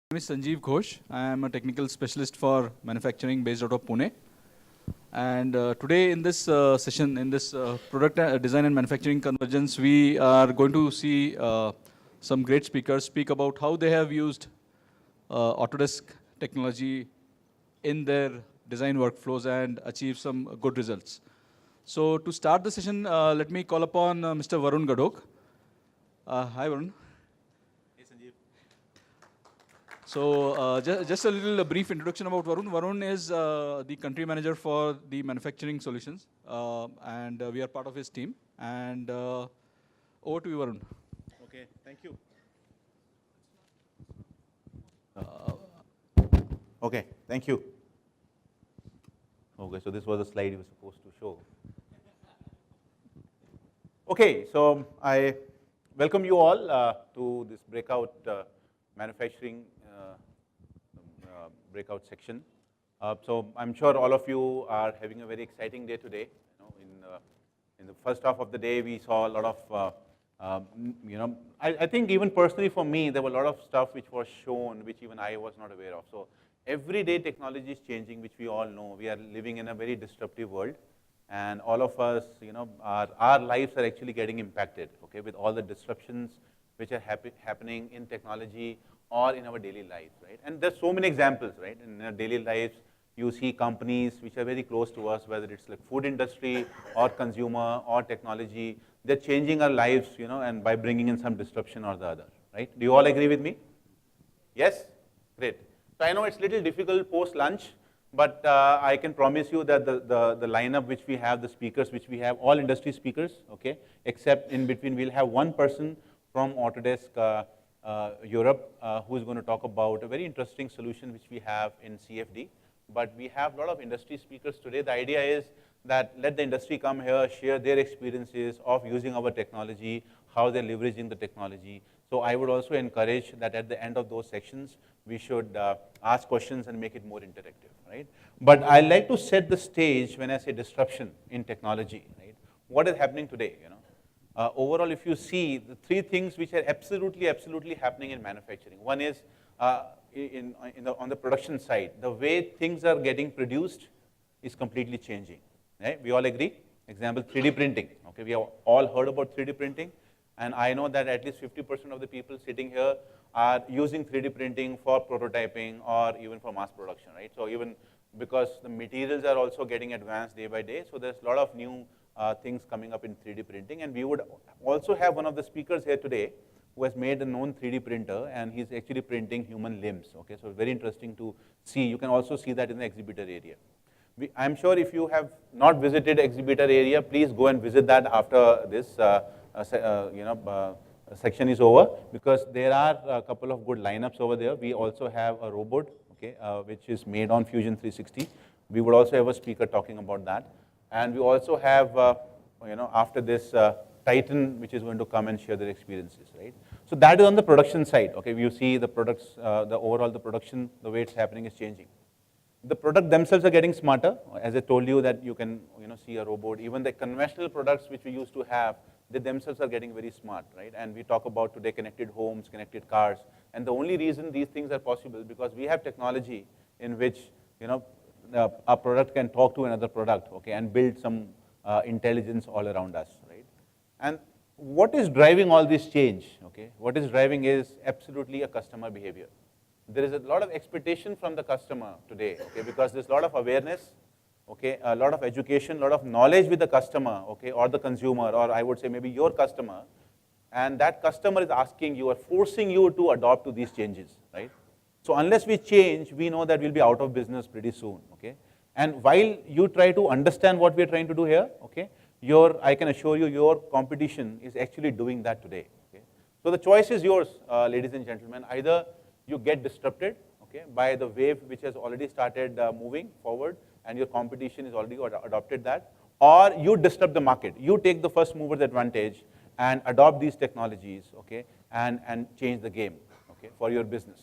My name is Sanjeev Ghosh. I am a technical specialist for manufacturing based out of Pune. And today in this session, in this product design and manufacturing convergence, we are going to see some great speakers speak about how they have used Autodesk technology in their design workflows and achieve some good results. So to start the session, let me call upon Mr. Varun Gadhok. Hi, Varun. So just a little brief introduction about Varun. Varun is the country manager for the manufacturing solutions, and we are part of his team. And over to you, Varun. Okay, thank you. Okay, thank you. Okay, so this was a slide you were supposed to show. Okay, so I welcome you all to this breakout manufacturing breakout section. So I'm sure all of you are having a very exciting day today. In the first half of the day, we saw a lot of, I think even personally for me, there were a lot of stuff which was shown, which even I was not aware of. So every day technology is changing, which we all know. We are living in a very disruptive world. And all of us, our lives are actually getting impacted, okay, with all the disruptions which are happening in technology or in our daily lives, right? And there's so many examples, right? In our daily lives, you see companies which are very close to us, whether it's like food industry or consumer or technology, they're changing our lives, and by bringing in some disruption or the other, right? Do you all agree with me? Yes? Great. So I know it's a little difficult post-lunch, but I can promise you that the lineup which we have, the speakers which we have, all industry speakers, okay, except in between we'll have one person from Autodesk Europe who is going to talk about a very interesting solution which we have in CFD. But we have a lot of industry speakers today. The idea is that let the industry come here, share their experiences of using our technology, how they're leveraging the technology. So I would also encourage that at the end of those sections, we should ask questions and make it more interactive, right? But I like to set the stage when I say disruption in technology, right? What is happening today, overall, if you see the three things which are absolutely happening in manufacturing. One is on the production side, the way things are getting produced is completely changing, right? We all agree? Example, 3D printing, okay? We have all heard about 3D printing. And I know that at least 50% of the people sitting here are using 3D printing for prototyping or even for mass production, right? So even because the materials are also getting advanced day by day, so there's a lot of new things coming up in 3D printing. And we would also have one of the speakers here today who has made a known 3D printer, and he's actually printing human limbs, okay? So very interesting to see. You can also see that in the exhibitor area. I'm sure if you have not visited exhibitor area, please go and visit that after this section is over, because there are a couple of good lineups over there. We also have a robot, okay, which is made on Fusion 360. We would also have a speaker talking about that. And we also have, after this, Titan, which is going to come and share their experiences, right? So that is on the production side, okay? You see the products, the production, the way it's happening is changing. The product themselves are getting smarter. As I told you that you can, see a robot. Even the conventional products which we used to have, they themselves are getting very smart, right? And we talk about today connected homes, connected cars. And the only reason these things are possible because we have technology in which, a product can talk to another product, okay, and build some intelligence all around us, right? And what is driving all this change, okay? What is driving is absolutely a customer behavior. There is a lot of expectation from the customer today, okay, because there's a lot of awareness, okay, a lot of education, a lot of knowledge with the customer, okay, or the consumer, or I would say maybe your customer, and that customer is asking you or forcing you to adopt to these changes, right? So unless we change, we know that we'll be out of business pretty soon, okay? And while you try to understand what we're trying to do here, okay, I can assure you your competition is actually doing that today, okay? So the choice is yours, ladies and gentlemen. Either you get disrupted, okay, by the wave which has already started moving forward, and your competition is already adopted that, or you disrupt the market. You take the first mover's advantage and adopt these technologies, okay, and change the game, okay, for your business.